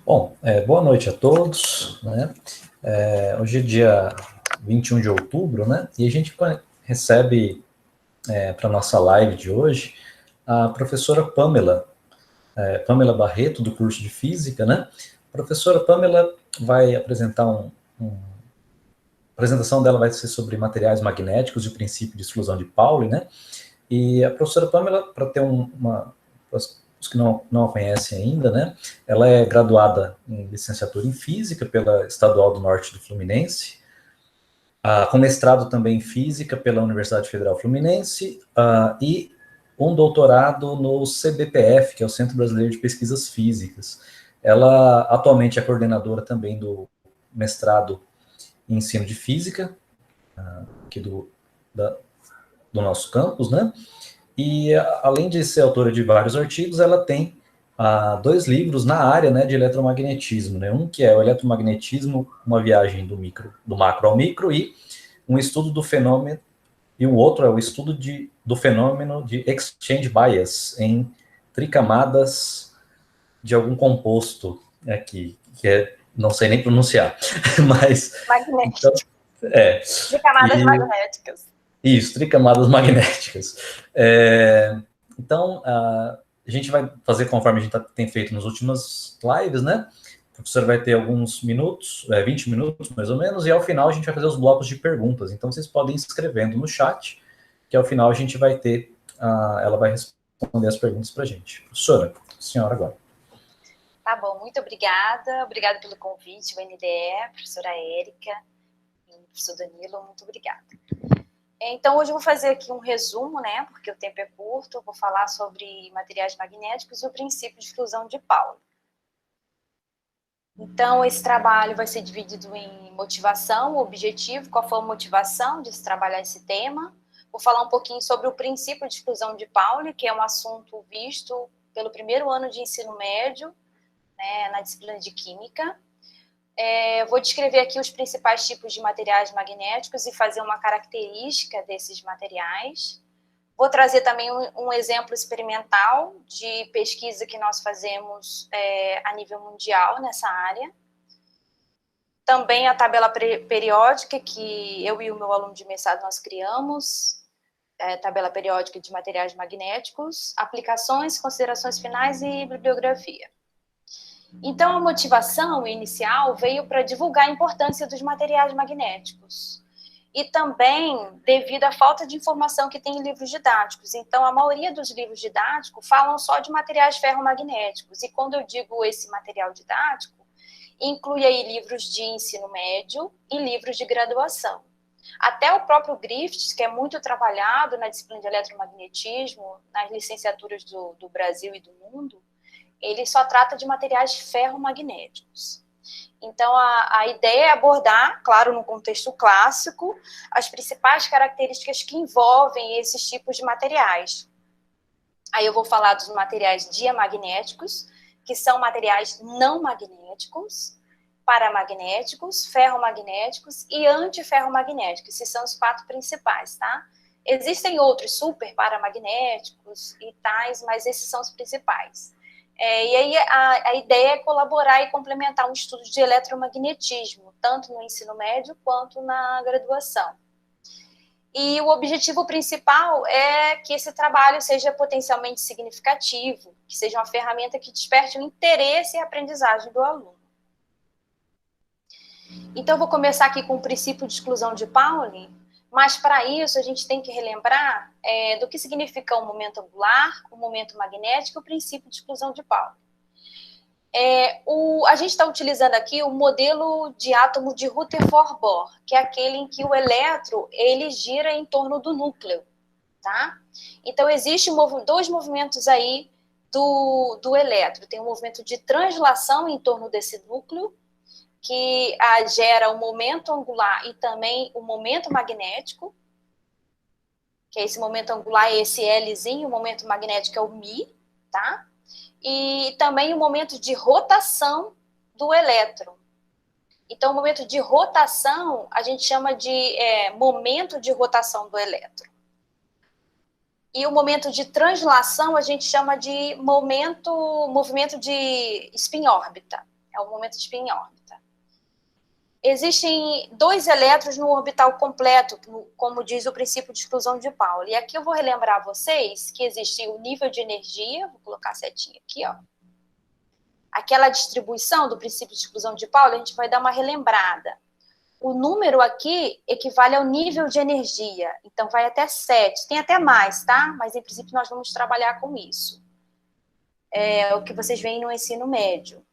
Bom, boa noite a todos, né? Hoje é dia 21 de outubro, né? E a gente recebe para a nossa live de hoje a professora Pamela Barreto, do curso de Física, né? A professora Pamela vai apresentar a apresentação dela vai ser sobre materiais magnéticos e o princípio de exclusão de Pauli, né? E a professora Pamela, para ter os que não a conhecem ainda, né? Ela é graduada em licenciatura em Física pela Estadual do Norte do Fluminense, com mestrado também em Física pela Universidade Federal Fluminense, e um doutorado no CBPF, que é o Centro Brasileiro de Pesquisas Físicas. Ela atualmente é coordenadora também do mestrado em Ensino de Física, aqui do nosso campus, né? E, além de ser autora de vários artigos, ela tem 2 livros na área, né, de eletromagnetismo, né? Um que é o Eletromagnetismo, uma viagem do macro ao micro, e um estudo do fenômeno, e o outro é o estudo do fenômeno de exchange bias em tricamadas de algum composto aqui, não sei nem pronunciar, mas... Magnético. Então, tricamadas magnéticas. Isso, tricamadas magnéticas. Então, a gente vai fazer conforme a gente tem feito nas últimas lives, né? O professor vai ter alguns minutos, 20 minutos mais ou menos, e ao final a gente vai fazer os blocos de perguntas. Então, vocês podem ir escrevendo no chat, que ao final a gente vai ter, ela vai responder as perguntas para a gente. Professora, a senhora agora. Tá bom, muito obrigada. Obrigada pelo convite, o NDE, professora Érica e professor Danilo, muito obrigada. Então, hoje eu vou fazer aqui um resumo, né, porque o tempo é curto, eu vou falar sobre materiais magnéticos e o princípio de exclusão de Pauli. Então, esse trabalho vai ser dividido em motivação, objetivo, qual foi a motivação de se trabalhar esse tema. Vou falar um pouquinho sobre o princípio de exclusão de Pauli, que é um assunto visto pelo primeiro ano de ensino médio, né, na disciplina de Química. Vou descrever aqui os principais tipos de materiais magnéticos e fazer uma característica desses materiais. Vou trazer também um exemplo experimental de pesquisa que nós fazemos a nível mundial nessa área. Também a tabela periódica que eu e o meu aluno de mestrado nós criamos, tabela periódica de materiais magnéticos, aplicações, considerações finais e bibliografia. Então, a motivação inicial veio para divulgar a importância dos materiais magnéticos. E também devido à falta de informação que tem em livros didáticos. Então, a maioria dos livros didáticos falam só de materiais ferromagnéticos. E quando eu digo esse material didático, inclui aí livros de ensino médio e livros de graduação. Até o próprio Griffiths, que é muito trabalhado na disciplina de eletromagnetismo, nas licenciaturas do Brasil e do mundo, ele só trata de materiais ferromagnéticos. Então, a ideia é abordar, claro, no contexto clássico, as principais características que envolvem esses tipos de materiais. Aí eu vou falar dos materiais diamagnéticos, que são materiais não magnéticos, paramagnéticos, ferromagnéticos e antiferromagnéticos. Esses são os 4 principais, tá? Existem outros super paramagnéticos e tais, mas esses são os principais. E aí a ideia é colaborar e complementar um estudo de eletromagnetismo, tanto no ensino médio quanto na graduação. E o objetivo principal é que esse trabalho seja potencialmente significativo, que seja uma ferramenta que desperte o interesse e a aprendizagem do aluno. Então, eu vou começar aqui com o princípio de exclusão de Pauli, mas para isso a gente tem que relembrar do que significa o momento angular, o momento magnético e o princípio de exclusão de Pauli. A gente está utilizando aqui o modelo de átomo de Rutherford-Bohr, que é aquele em que o elétron ele gira em torno do núcleo, tá? Então, existem 2 movimentos aí do elétron. Tem um movimento de translação em torno desse núcleo, que gera o momento angular e também o momento magnético, que é esse momento angular, esse Lzinho, o momento magnético é o Mi, tá? E também o momento de rotação do elétron. Então, o momento de rotação, a gente chama de momento de rotação do elétron. E o momento de translação, a gente chama de movimento de spin-órbita. É o momento de spin em órbita. Existem 2 elétrons no orbital completo, como diz o princípio de exclusão de Pauli. E aqui eu vou relembrar a vocês que existe o nível de energia, vou colocar a setinha aqui, ó. Aquela distribuição do princípio de exclusão de Pauli, a gente vai dar uma relembrada. O número aqui equivale ao nível de energia, então vai até 7, tem até mais, tá? Mas em princípio nós vamos trabalhar com isso. É o que vocês veem no ensino médio.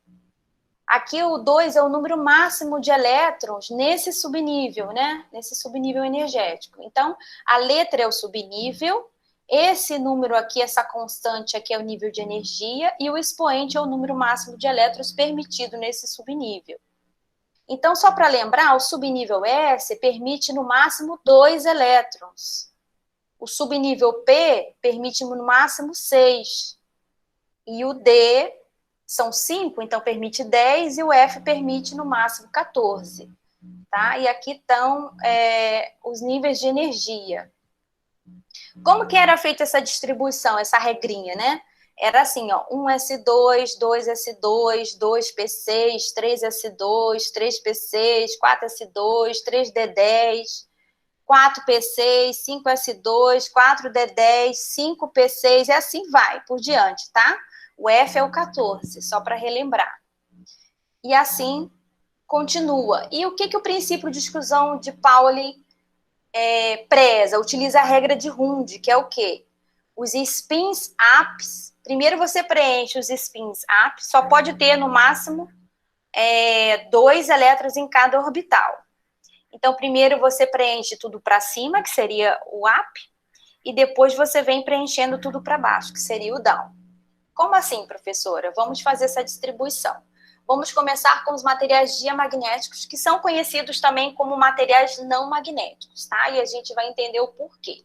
Aqui o 2 é o número máximo de elétrons nesse subnível, né? Nesse subnível energético. Então, a letra é o subnível, esse número aqui, essa constante aqui é o nível de energia, e o expoente é o número máximo de elétrons permitido nesse subnível. Então, só para lembrar, o subnível S permite no máximo 2 elétrons. O subnível P permite no máximo 6. E o D são 5, então permite 10, e o F permite no máximo 14. Tá? E aqui estão os níveis de energia. Como que era feita essa distribuição, essa regrinha, né? Era assim, ó, 1s2, 2s2, 2p6, 3s2, 3p6, 4s2, 3d10, 4p6, 5s2, 4d10, 5p6, e assim vai, por diante, tá? O F é o 14, só para relembrar. E assim continua. E o que o princípio de exclusão de Pauli preza? Utiliza a regra de Hund, que é o quê? Os spins apps. Primeiro você preenche os spins apps, só pode ter no máximo 2 elétrons em cada orbital. Então, primeiro você preenche tudo para cima, que seria o up, e depois você vem preenchendo tudo para baixo, que seria o down. Como assim, professora? Vamos fazer essa distribuição. Vamos começar com os materiais diamagnéticos, que são conhecidos também como materiais não magnéticos, tá? E a gente vai entender o porquê.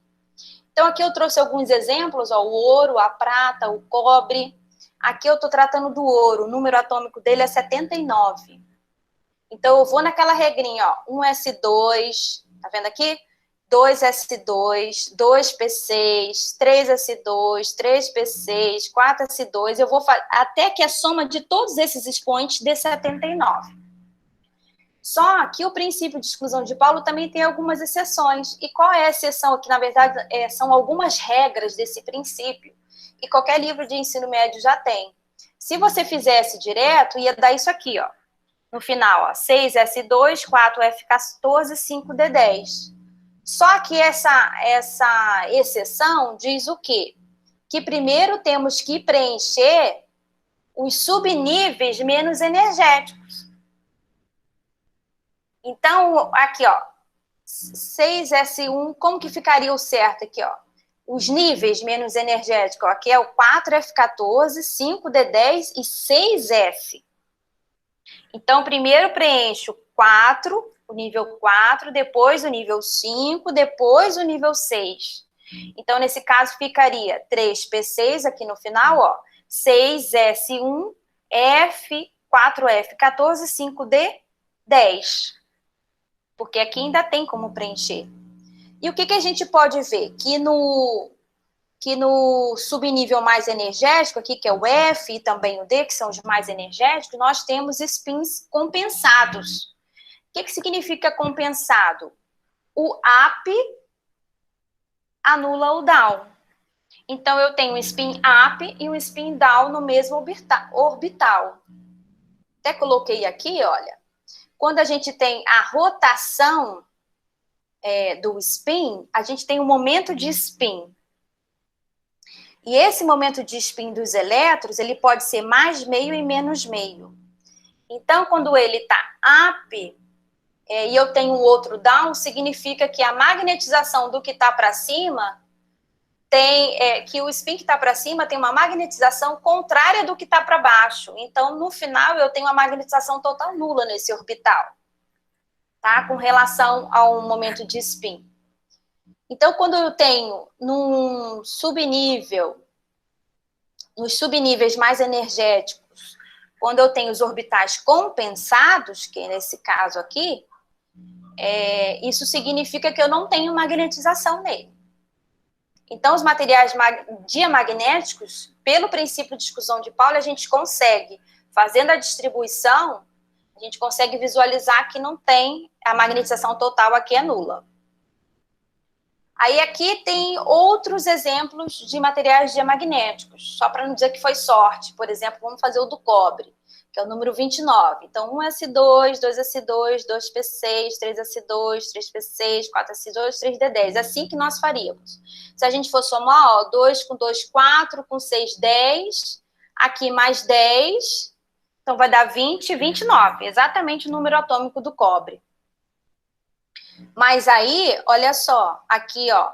Então, aqui eu trouxe alguns exemplos, ó, o ouro, a prata, o cobre. Aqui eu estou tratando do ouro, o número atômico dele é 79. Então, eu vou naquela regrinha, ó, 1s2, tá vendo aqui? 2s2, 2p6, 3s2, 3p6, 4s2, eu vou até que a soma de todos esses expoentes dê 79. Só que o princípio de exclusão de Pauli também tem algumas exceções. E qual é a exceção? Que, na verdade, são algumas regras desse princípio. E qualquer livro de ensino médio já tem. Se você fizesse direto, ia dar isso aqui, ó. No final, ó, 6s2, 4f14, 5d10. Só que essa exceção diz o quê? Que primeiro temos que preencher os subníveis menos energéticos. Então, aqui, ó, 6s1, como que ficaria o certo aqui, ó? Os níveis menos energéticos, ó, aqui é o 4f14, 5d10 e 6f. Então, primeiro preencho 4, o nível 4, depois o nível 5, depois o nível 6. Então, nesse caso, ficaria 3p6 aqui no final, ó, 6s1, f, 4f14, 5d10. Porque aqui ainda tem como preencher. E o que a gente pode ver? Que no subnível mais energético, aqui que é o F e também o D, que são os mais energéticos, nós temos spins compensados. O que significa compensado? O up anula o down. Então, eu tenho um spin up e um spin down no mesmo orbital. Até coloquei aqui, olha. Quando a gente tem a rotação do spin, a gente tem um momento de spin. E esse momento de spin dos elétrons, ele pode ser mais meio e menos meio. Então, quando ele está up e eu tenho outro down, significa que a magnetização do que está para cima que o spin que está para cima tem uma magnetização contrária do que está para baixo. Então, no final, eu tenho uma magnetização total nula nesse orbital, tá? Com relação ao momento de spin. Então, quando eu tenho nos subníveis mais energéticos, quando eu tenho os orbitais compensados, que é nesse caso aqui, isso significa que eu não tenho magnetização nele. Então, os materiais diamagnéticos, pelo princípio de exclusão de Pauli, a gente consegue fazendo a distribuição, a gente consegue visualizar que não tem, a magnetização total aqui é nula. Aí aqui tem outros exemplos de materiais diamagnéticos, só para não dizer que foi sorte. Por exemplo, vamos fazer o do cobre, que é o número 29. Então, 1s2, 2s2, 2p6, 3s2, 3p6, 4s2, 3d10. É assim que nós faríamos. Se a gente for somar, ó, 2 com 2, 4, com 6, 10, aqui mais 10, então vai dar 20, 29, exatamente o número atômico do cobre. Mas aí, olha só, aqui, ó,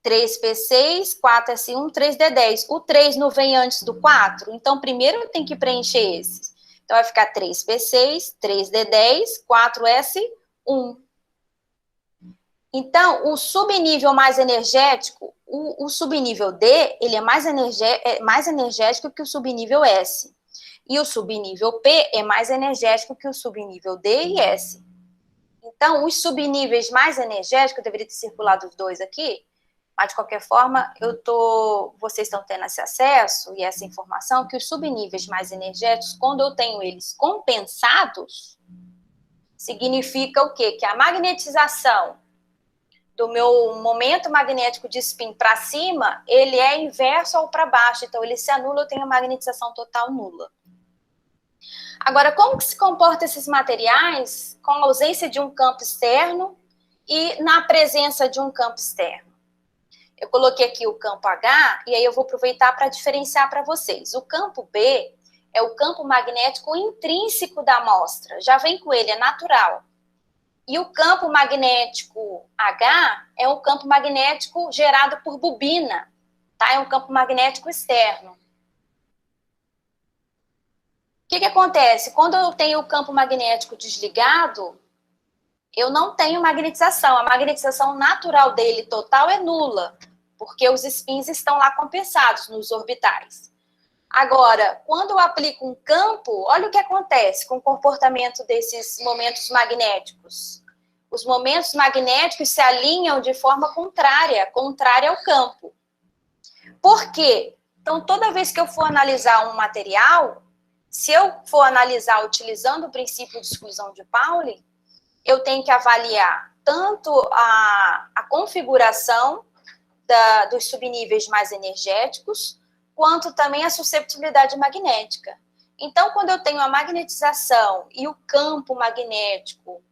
3p6, 4s1, 3d10. O 3 não vem antes do 4? Então, primeiro eu tenho que preencher esses. Então, vai ficar 3p6, 3d10, 4s1. Então, o subnível mais energético, o subnível D, ele é mais energético que o subnível S. E o subnível P é mais energético que o subnível D e S. Então, os subníveis mais energéticos, eu deveria ter circulado os dois aqui, mas de qualquer forma, vocês estão tendo esse acesso e essa informação que os subníveis mais energéticos, quando eu tenho eles compensados, significa o quê? Que a magnetização do meu momento magnético de spin para cima, ele é inverso ao para baixo, então ele se anula, eu tenho a magnetização total nula. Agora, como que se comportam esses materiais com a ausência de um campo externo e na presença de um campo externo? Eu coloquei aqui o campo H, e aí eu vou aproveitar para diferenciar para vocês. O campo B é o campo magnético intrínseco da amostra, já vem com ele, é natural. E o campo magnético H é o campo magnético gerado por bobina, tá? É um campo magnético externo. O que acontece? Quando eu tenho o campo magnético desligado, eu não tenho magnetização. A magnetização natural dele total é nula, porque os spins estão lá compensados nos orbitais. Agora, quando eu aplico um campo, olha o que acontece com o comportamento desses momentos magnéticos. Os momentos magnéticos se alinham de forma contrária ao campo. Por quê? Então, toda vez que eu for analisar um material, se eu for analisar utilizando o princípio de exclusão de Pauli, eu tenho que avaliar tanto a configuração dos subníveis mais energéticos, quanto também a susceptibilidade magnética. Então, quando eu tenho a magnetização e o campo magnético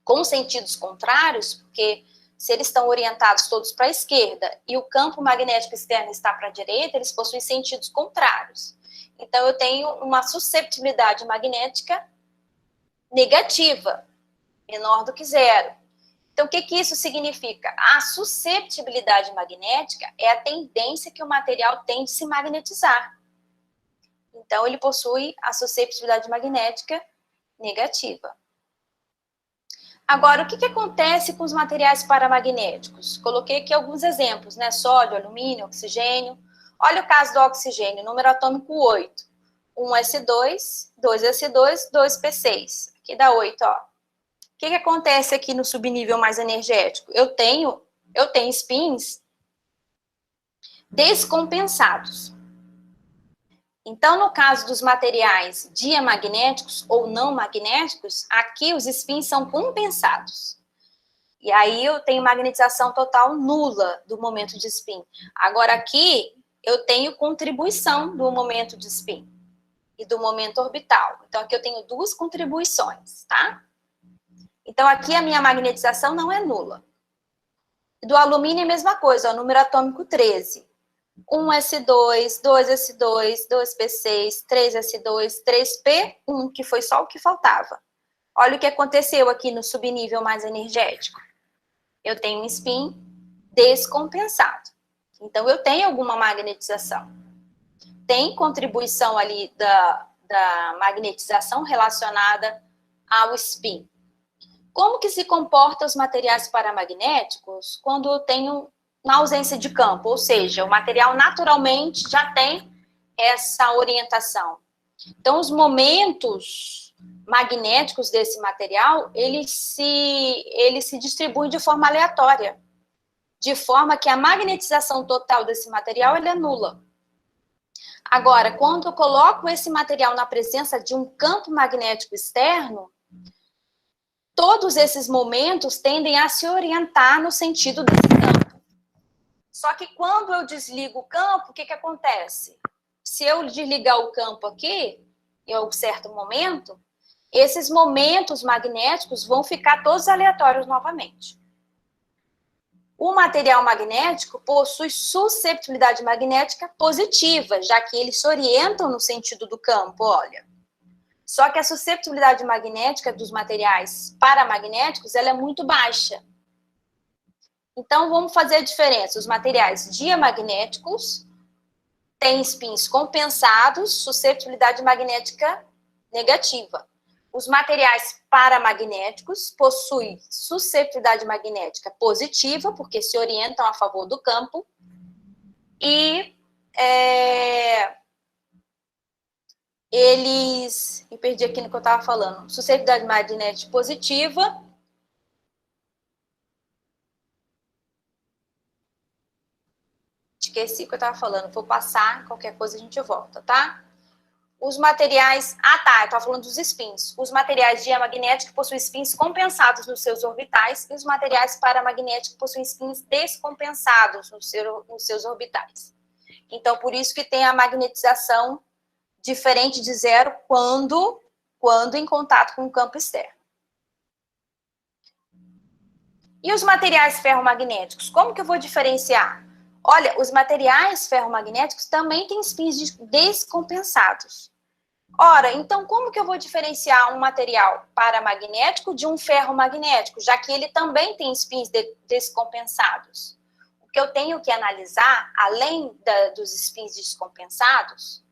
com sentidos contrários, porque se eles estão orientados todos para a esquerda e o campo magnético externo está para a direita, eles possuem sentidos contrários. Então, eu tenho uma susceptibilidade magnética negativa, menor do que zero. Então, o que isso significa? A susceptibilidade magnética é a tendência que o material tem de se magnetizar. Então, ele possui a susceptibilidade magnética negativa. Agora, o que acontece com os materiais paramagnéticos? Coloquei aqui alguns exemplos, né? Sódio, alumínio, oxigênio. Olha o caso do oxigênio, número atômico 8. 1s2, 2s2, 2p6. Aqui dá 8, ó. O que acontece aqui no subnível mais energético? Eu tenho spins descompensados. Então, no caso dos materiais diamagnéticos ou não magnéticos, aqui os spins são compensados. E aí eu tenho magnetização total nula do momento de spin. Agora aqui eu tenho contribuição do momento de spin e do momento orbital. Então aqui eu tenho duas contribuições, tá? Então aqui a minha magnetização não é nula. Do alumínio é a mesma coisa, ó, número atômico 13. 1s2, 2s2, 2p6, 3s2, 3p1, que foi só o que faltava. Olha o que aconteceu aqui no subnível mais energético. Eu tenho um spin descompensado. Então, eu tenho alguma magnetização. Tem contribuição ali da magnetização relacionada ao spin. Como que se comportam os materiais paramagnéticos quando eu tenho na ausência de campo? Ou seja, o material naturalmente já tem essa orientação. Então, os momentos magnéticos desse material, eles se distribuem de forma aleatória, de forma que a magnetização total desse material ele é nula. Agora, quando eu coloco esse material na presença de um campo magnético externo, todos esses momentos tendem a se orientar no sentido desse campo. Só que quando eu desligo o campo, o que acontece? Se eu desligar o campo aqui, em um certo momento, esses momentos magnéticos vão ficar todos aleatórios novamente. O material magnético possui susceptibilidade magnética positiva, já que eles se orientam no sentido do campo, olha. Só que a susceptibilidade magnética dos materiais paramagnéticos, ela é muito baixa. Então, vamos fazer a diferença. Os materiais diamagnéticos têm spins compensados, susceptibilidade magnética negativa. Os materiais paramagnéticos possuem susceptibilidade magnética positiva, porque se orientam a favor do campo, e eles... Me perdi aqui no que eu estava falando. Susceptibilidade magnética positiva. Esqueci o que eu estava falando. Vou passar, qualquer coisa a gente volta, tá? Os materiais... eu estava falando dos spins. Os materiais diamagnéticos possuem spins compensados nos seus orbitais e os materiais paramagnéticos possuem spins descompensados nos seus orbitais. Então, por isso que tem a magnetização diferente de zero quando em contato com o campo externo. E os materiais ferromagnéticos? Como que eu vou diferenciar? Olha, os materiais ferromagnéticos também têm spins descompensados. Ora, então como que eu vou diferenciar um material paramagnético de um ferromagnético, já que ele também tem spins descompensados? O que eu tenho que analisar, além dos spins descompensados,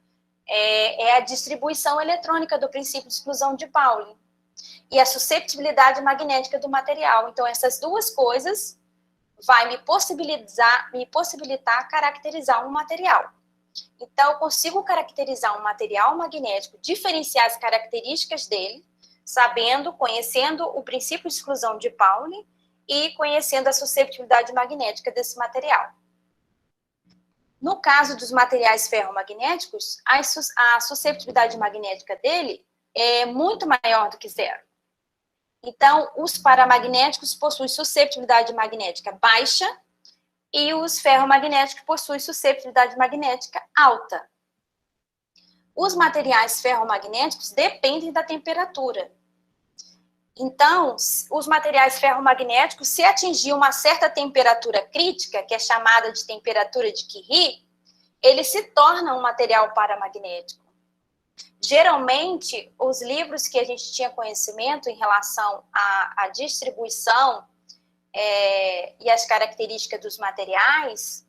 é a distribuição eletrônica do princípio de exclusão de Pauli e a susceptibilidade magnética do material. Então, essas duas coisas vai me possibilitar caracterizar um material. Então, eu consigo caracterizar um material magnético, diferenciar as características dele, conhecendo o princípio de exclusão de Pauli e conhecendo a susceptibilidade magnética desse material. No caso dos materiais ferromagnéticos, a susceptibilidade magnética dele é muito maior do que zero. Então, os paramagnéticos possuem susceptibilidade magnética baixa e os ferromagnéticos possuem susceptibilidade magnética alta. Os materiais ferromagnéticos dependem da temperatura. Então, os materiais ferromagnéticos, se atingir uma certa temperatura crítica, que é chamada de temperatura de Curie, ele se torna um material paramagnético. Geralmente, os livros que a gente tinha conhecimento em relação à distribuição e as características dos materiais,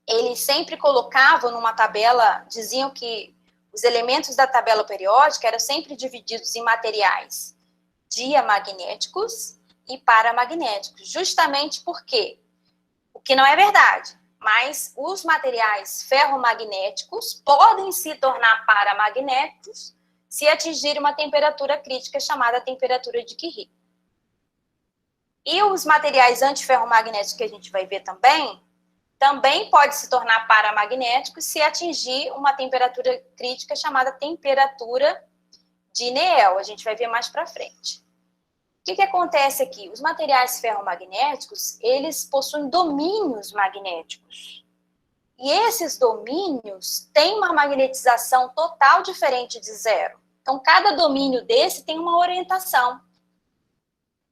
eles sempre colocavam numa tabela, diziam que os elementos da tabela periódica eram sempre divididos em materiais diamagnéticos e paramagnéticos, justamente porque, o que não é verdade, mas os materiais ferromagnéticos podem se tornar paramagnéticos se atingirem uma temperatura crítica chamada temperatura de Curie. E os materiais antiferromagnéticos que a gente vai ver também pode se tornar paramagnéticos se atingir uma temperatura crítica chamada temperatura de Néel. A gente vai ver mais para frente. O que acontece aqui? Os materiais ferromagnéticos, eles possuem domínios magnéticos. E esses domínios têm uma magnetização total diferente de zero. Então, cada domínio desse tem uma orientação.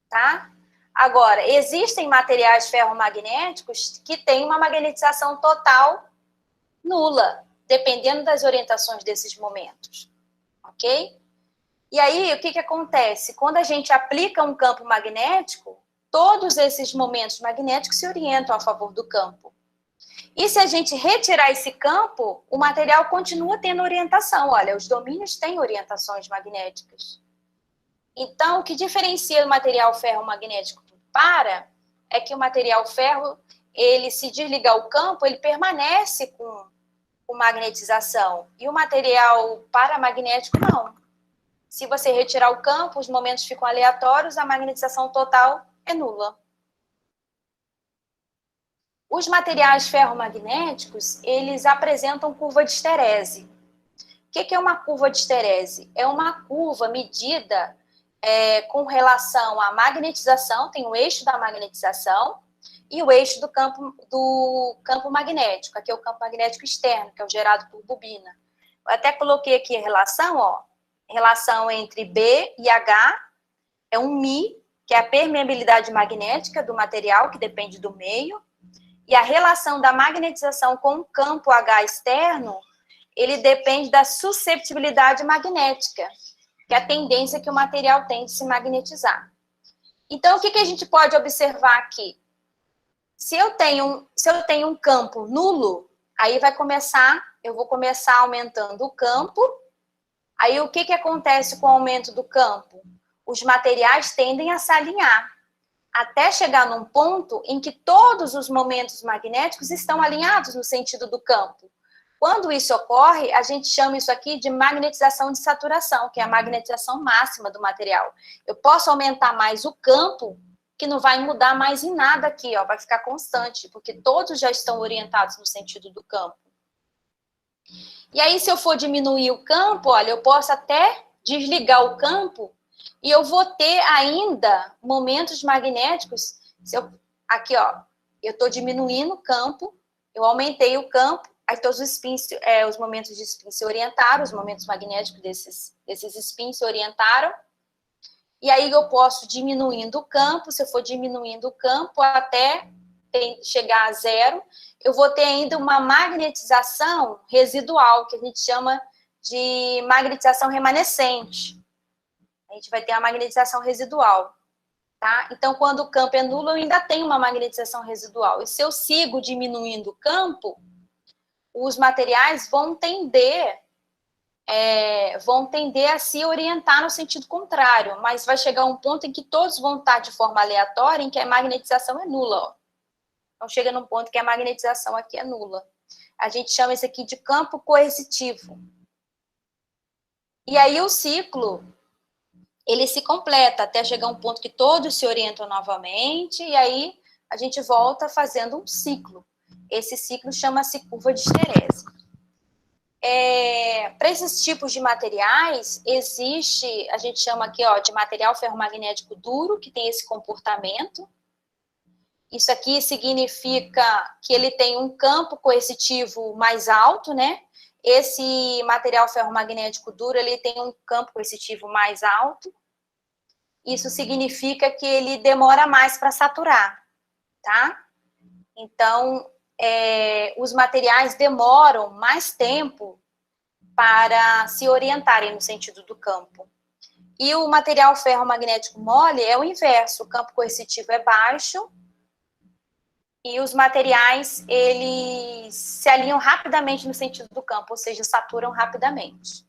Tá? Agora, existem materiais ferromagnéticos que têm uma magnetização total nula, dependendo das orientações desses momentos. Ok? E aí, o que acontece? Quando a gente aplica um campo magnético, todos esses momentos magnéticos se orientam a favor do campo. E se a gente retirar esse campo, o material continua tendo orientação. Olha, os domínios têm orientações magnéticas. Então, o que diferencia o material ferromagnético do para é que o material ferro, ele se desligar o campo, ele permanece com magnetização. E o material paramagnético, não. Se você retirar o campo, os momentos ficam aleatórios, a magnetização total é nula. Os materiais ferromagnéticos, eles apresentam curva de esterese. O que é uma curva de esterese? É uma curva medida com relação à magnetização, tem o eixo da magnetização e o eixo do campo magnético. Aqui é o campo magnético externo, que é o gerado por bobina. Eu até coloquei aqui a relação, ó, relação entre B e H é um μ, que é a permeabilidade magnética do material, que depende do meio, e a relação da magnetização com o campo H externo, ele depende da susceptibilidade magnética, que é a tendência que o material tem de se magnetizar. Então, o que a gente pode observar aqui? Se eu tenho um campo nulo, aí eu vou começar aumentando o campo. Aí, o que acontece com o aumento do campo? Os materiais tendem a se alinhar, até chegar num ponto em que todos os momentos magnéticos estão alinhados no sentido do campo. Quando isso ocorre, a gente chama isso aqui de magnetização de saturação, que é a magnetização máxima do material. Eu posso aumentar mais o campo, que não vai mudar mais em nada aqui, ó, vai ficar constante, porque todos já estão orientados no sentido do campo. E aí, se eu for diminuir o campo, olha, eu posso até desligar o campo e eu vou ter ainda momentos magnéticos. Aqui, ó, eu estou diminuindo o campo, eu aumentei o campo, aí todos os spins, os momentos de spin se orientaram, os momentos magnéticos desses spins se orientaram. E aí eu posso diminuindo o campo, se eu for diminuindo o campo até chegar a zero, eu vou ter ainda uma magnetização residual, que a gente chama de magnetização remanescente. A gente vai ter a magnetização residual, tá? Então, quando o campo é nulo, eu ainda tenho uma magnetização residual. E se eu sigo diminuindo o campo, os materiais vão tender a se orientar no sentido contrário, mas vai chegar um ponto em que todos vão estar de forma aleatória, em que a magnetização é nula, ó. Então, chega num ponto que a magnetização aqui é nula. A gente chama isso aqui de campo coercitivo. E aí o ciclo, ele se completa até chegar um ponto que todos se orientam novamente, e aí a gente volta fazendo um ciclo. Esse ciclo chama-se curva de esterese. Para esses tipos de materiais, existe, a gente chama aqui, ó, de material ferromagnético duro, que tem esse comportamento. Isso aqui significa que ele tem um campo coercitivo mais alto, né? Esse material ferromagnético duro, ele tem um campo coercitivo mais alto. Isso significa que ele demora mais para saturar, tá? Então, os materiais demoram mais tempo para se orientarem no sentido do campo. E o material ferromagnético mole é o inverso, o campo coercitivo é baixo, e os materiais, eles se alinham rapidamente no sentido do campo, ou seja, saturam rapidamente.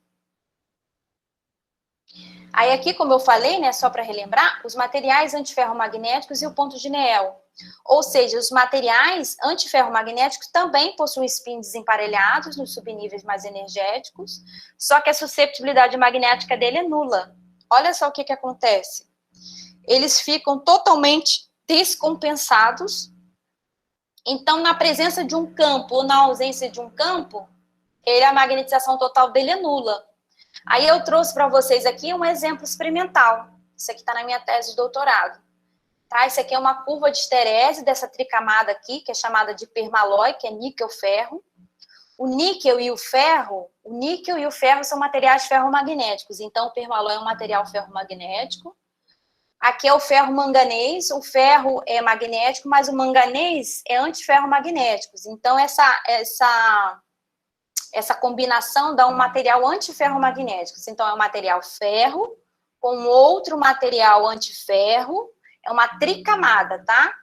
Aí aqui, como eu falei, né, só para relembrar, os materiais antiferromagnéticos e o ponto de Néel. Ou seja, os materiais antiferromagnéticos também possuem spins desemparelhados nos subníveis mais energéticos, só que a susceptibilidade magnética dele é nula. Olha só o que acontece. Eles ficam totalmente descompensados. Então, na presença de um campo ou na ausência de um campo, a magnetização total dele é nula. Aí eu trouxe para vocês aqui um exemplo experimental. Isso aqui está na minha tese de doutorado. Tá? Isso aqui é uma curva de esterese dessa tricamada aqui, que é chamada de permalói, que é níquel-ferro. O níquel e o ferro são materiais ferromagnéticos. Então, o permalói é um material ferromagnético. Aqui é o ferro-manganês. O ferro é magnético, mas o manganês é antiferromagnético. Então, essa combinação dá um material antiferromagnético. Então, é um material ferro com outro material antiferro, é uma tricamada, tá?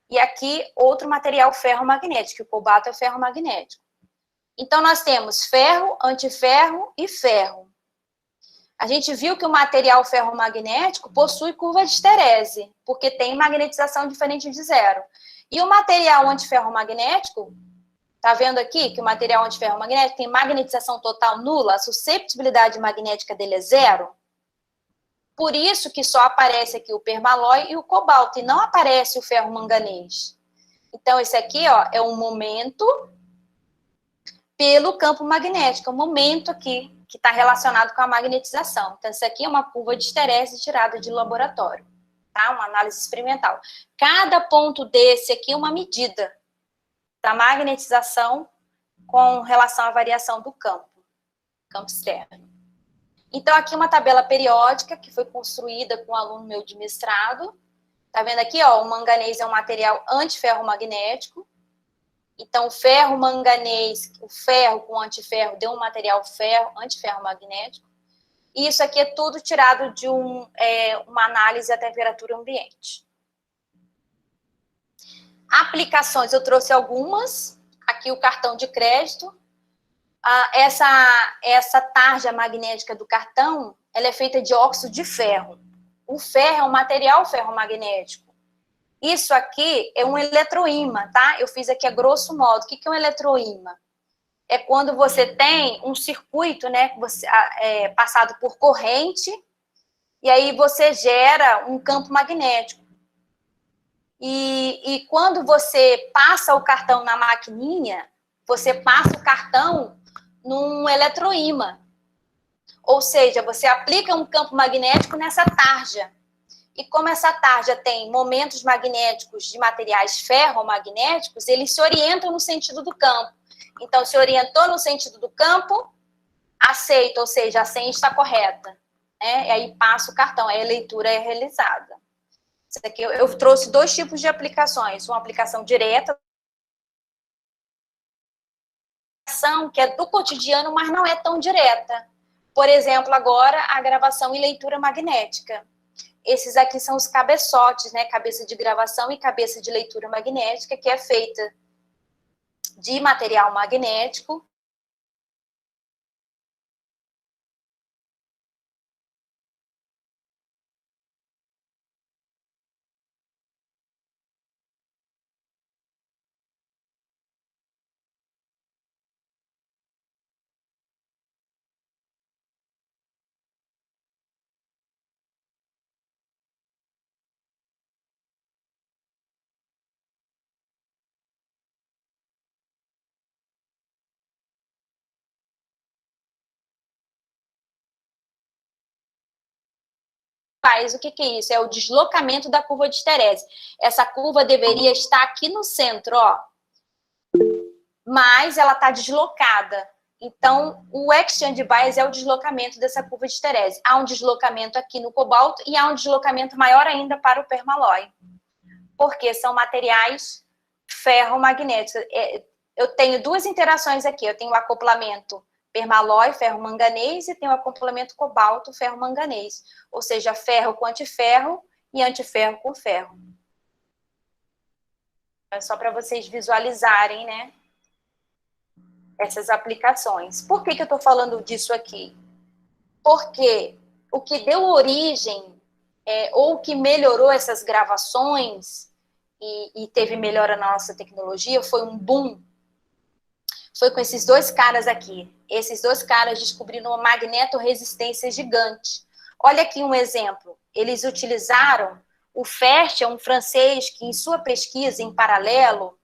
E aqui, outro material ferromagnético, o cobalto é ferromagnético. Então, nós temos ferro, antiferro e ferro. A gente viu que o material ferromagnético possui curva de esterese, porque tem magnetização diferente de zero. E o material antiferromagnético, tá vendo aqui que o material antiferromagnético tem magnetização total nula, a susceptibilidade magnética dele é zero? Por isso que só aparece aqui o permalói e o cobalto, e não aparece o ferro-manganês. Então, esse aqui, ó, é um momento pelo campo magnético, é um momento aqui que está relacionado com a magnetização. Então, isso aqui é uma curva de esterese tirada de laboratório, tá? Uma análise experimental. Cada ponto desse aqui é uma medida da magnetização com relação à variação do campo externo. Então, aqui uma tabela periódica que foi construída com um aluno meu de mestrado. Tá vendo aqui, ó, o manganês é um material antiferromagnético. Então, ferro, manganês, o ferro com antiferro deu um material antiferromagnético. E isso aqui é tudo tirado de uma análise à temperatura ambiente. Aplicações, eu trouxe algumas. Aqui o cartão de crédito. Essa tarja magnética do cartão, ela é feita de óxido de ferro. O ferro é um material ferromagnético. Isso aqui é um eletroímã, tá? Eu fiz aqui a grosso modo. O que é um eletroímã? É quando você tem um circuito, né, passado por corrente, e aí você gera um campo magnético. E quando você passa o cartão na maquininha, você passa o cartão num eletroímã. Ou seja, você aplica um campo magnético nessa tarja. E como essa tarja tem momentos magnéticos de materiais ferromagnéticos, eles se orientam no sentido do campo. Então, se orientou no sentido do campo, aceita, ou seja, a senha está correta. Né? E aí passa o cartão, aí a leitura é realizada. Isso aqui eu trouxe dois tipos de aplicações. Uma aplicação direta, que é do cotidiano, mas não é tão direta. Por exemplo, agora, a gravação e leitura magnética. Esses aqui são os cabeçotes, né? Cabeça de gravação e cabeça de leitura magnética, que é feita de material magnético. O que é isso? É o deslocamento da curva de esterese. Essa curva deveria estar aqui no centro, ó. Mas ela está deslocada. Então, o exchange bias é o deslocamento dessa curva de esterese. Há um deslocamento aqui no cobalto e há um deslocamento maior ainda para o permalói. Porque são materiais ferromagnéticos. Eu tenho duas interações aqui. Eu tenho o acoplamento permalói, ferro-manganês, e tem o acoplamento cobalto, ferro-manganês. Ou seja, ferro com antiferro e antiferro com ferro. É só para vocês visualizarem, né, essas aplicações. Por que eu estou falando disso aqui? Porque o que deu origem, ou que melhorou essas gravações e teve melhora na nossa tecnologia, foi um boom. Foi com esses dois caras aqui. Esses dois caras descobriram uma magnetorresistência gigante. Olha aqui um exemplo. Eles utilizaram o Fert, um francês que, em sua pesquisa em paralelo,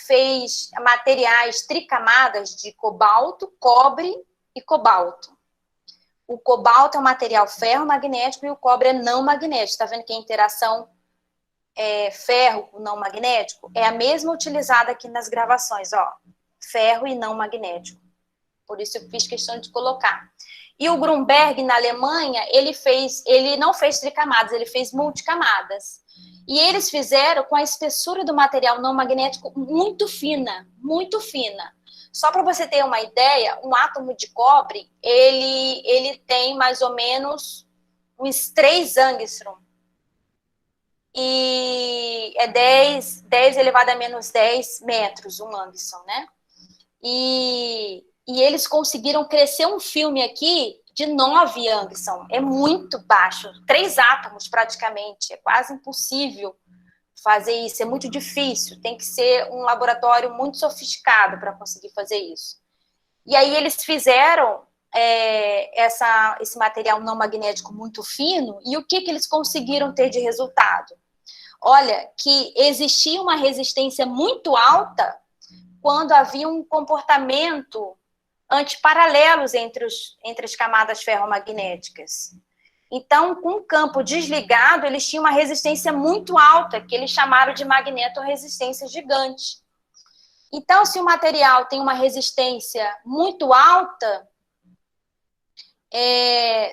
fez materiais tricamadas de cobalto, cobre e cobalto. O cobalto é um material ferromagnético e o cobre é não magnético. Está vendo que a interação ferro com não magnético é a mesma utilizada aqui nas gravações, ó, ferro e não magnético. Por isso eu fiz questão de colocar. E o Grunberg, na Alemanha, ele não fez tricamadas, ele fez multicamadas. E eles fizeram com a espessura do material não magnético muito fina, muito fina. Só para você ter uma ideia, um átomo de cobre, ele tem mais ou menos uns 3 angstrom. E é 10 elevado a menos 10 metros, um angstrom, né? E eles conseguiram crescer um filme aqui de 9 angstrom. É muito baixo, 3 átomos praticamente. É quase impossível fazer isso, é muito difícil. Tem que ser um laboratório muito sofisticado para conseguir fazer isso. E aí eles fizeram esse material não magnético muito fino, e o que eles conseguiram ter de resultado? olha, que existia uma resistência muito alta quando havia um comportamento antiparalelos entre as camadas ferromagnéticas. Então, com o campo desligado, eles tinham uma resistência muito alta, que eles chamaram de magnetorresistência gigante. Então, se o material tem uma resistência muito alta,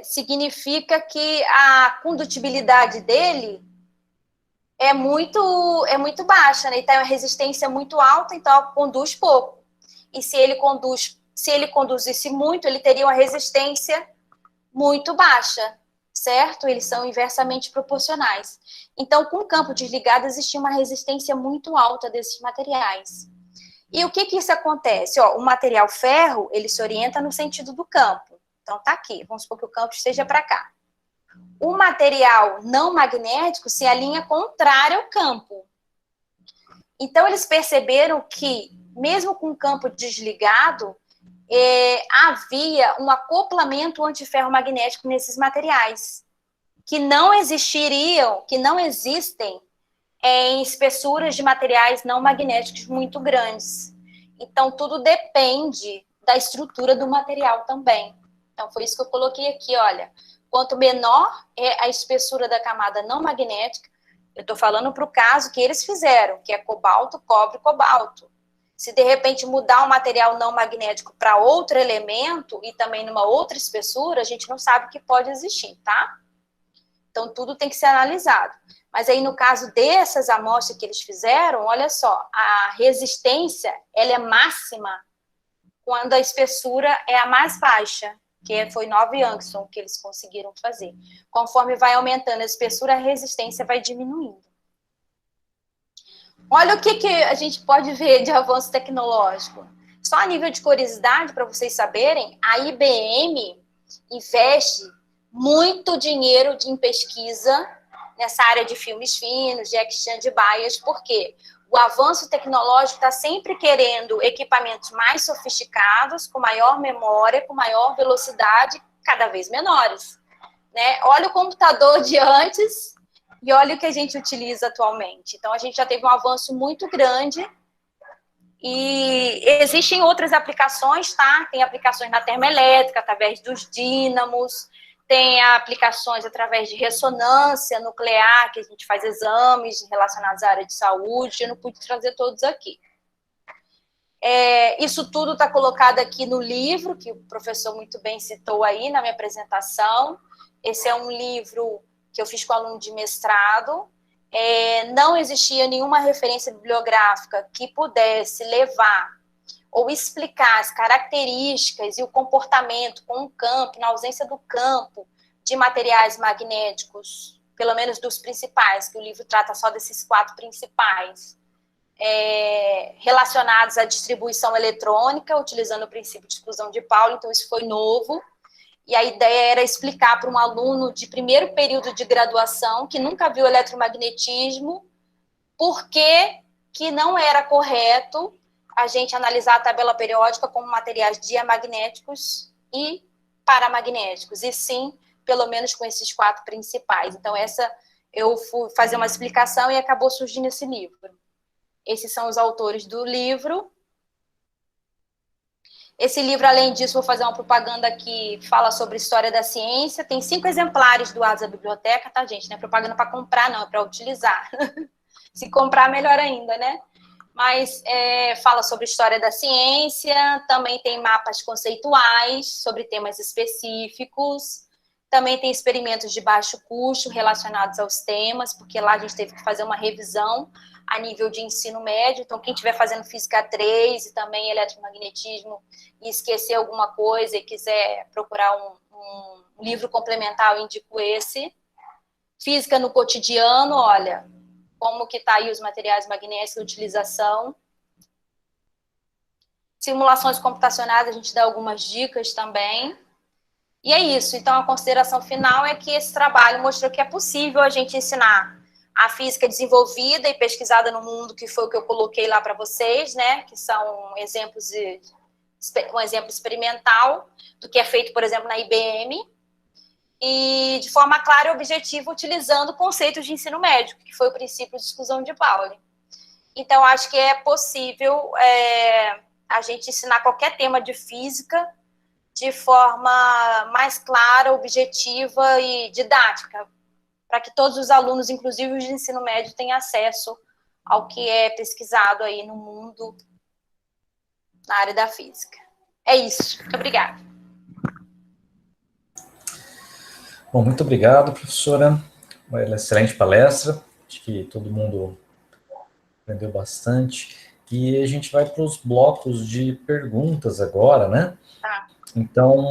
significa que a condutibilidade dele é muito baixa, né? Então, a resistência é muito alta, então conduz pouco. E se ele conduzisse muito, ele teria uma resistência muito baixa, certo? Eles são inversamente proporcionais. Então, com o campo desligado, existia uma resistência muito alta desses materiais. E o que isso acontece? O material ferro, ele se orienta no sentido do campo. Então, tá aqui. Vamos supor que o campo esteja para cá. O material não magnético se alinha contrário ao campo. Então, eles perceberam que, mesmo com o campo desligado, havia um acoplamento antiferromagnético nesses materiais, que não existem em espessuras de materiais não magnéticos muito grandes. Então, tudo depende da estrutura do material também. Então, foi isso que eu coloquei aqui, olha. Quanto menor é a espessura da camada não magnética, eu estou falando para o caso que eles fizeram, que é cobalto, cobre, cobalto. Se, de repente, mudar um material não magnético para outro elemento e também numa outra espessura, a gente não sabe o que pode existir, tá? Então, tudo tem que ser analisado. Mas aí, no caso dessas amostras que eles fizeram, olha só, a resistência, ela é máxima quando a espessura é a mais baixa, que foi 9 angstrom que eles conseguiram fazer. Conforme vai aumentando a espessura, a resistência vai diminuindo. Olha o que a gente pode ver de avanço tecnológico. Só a nível de curiosidade, para vocês saberem, a IBM investe muito dinheiro em pesquisa nessa área de filmes finos, de exchange bias, porque o avanço tecnológico está sempre querendo equipamentos mais sofisticados, com maior memória, com maior velocidade, cada vez menores, né? Olha o computador de antes e olha o que a gente utiliza atualmente. Então, a gente já teve um avanço muito grande e existem outras aplicações, tá? Tem aplicações na termoelétrica, através dos dínamos, tem aplicações através de ressonância nuclear, que a gente faz exames relacionados à área de saúde. Eu não pude trazer todos aqui. Isso tudo está colocado aqui no livro, que o professor muito bem citou aí na minha apresentação. Esse é um livro que eu fiz com aluno de mestrado. Não existia nenhuma referência bibliográfica que pudesse levar ou explicar as características e o comportamento com o campo, na ausência do campo, de materiais magnéticos, pelo menos dos principais, que o livro trata só desses 4 principais, relacionados à distribuição eletrônica, utilizando o princípio de exclusão de Pauli. Então, isso foi novo. E a ideia era explicar para um aluno de primeiro período de graduação, que nunca viu eletromagnetismo, por que não era correto a gente analisar a tabela periódica como materiais diamagnéticos e paramagnéticos, e sim, pelo menos com esses 4 principais. Então, eu fui fazer uma explicação e acabou surgindo esse livro. Esses são os autores do livro. Esse livro, além disso, vou fazer uma propaganda que fala sobre história da ciência. Tem 5 exemplares doados à biblioteca, tá, gente? Não é propaganda para comprar, não, é para utilizar. Se comprar, melhor ainda, né? Mas fala sobre história da ciência, também tem mapas conceituais sobre temas específicos, também tem experimentos de baixo custo relacionados aos temas, porque lá a gente teve que fazer uma revisão a nível de ensino médio. Então, quem estiver fazendo Física 3 e também eletromagnetismo e esquecer alguma coisa e quiser procurar um livro complementar, eu indico esse. Física no cotidiano, olha, como que está aí os materiais magnéticos, a utilização. Simulações computacionais, a gente dá algumas dicas também. E é isso. Então, a consideração final é que esse trabalho mostrou que é possível a gente ensinar a física desenvolvida e pesquisada no mundo, que foi o que eu coloquei lá para vocês, né? Que são exemplos um exemplo experimental do que é feito, por exemplo, na IBM. e de forma clara e objetiva, utilizando conceitos de ensino médio, que foi o princípio de exclusão de Pauli. Então, acho que é possível a gente ensinar qualquer tema de física de forma mais clara, objetiva e didática, para que todos os alunos, inclusive os de ensino médio, tenham acesso ao que é pesquisado aí no mundo, na área da física. É isso. Muito obrigada. Bom, muito obrigado, professora. Uma excelente palestra. Acho que todo mundo aprendeu bastante. E a gente vai para os blocos de perguntas agora, né? Tá. Então,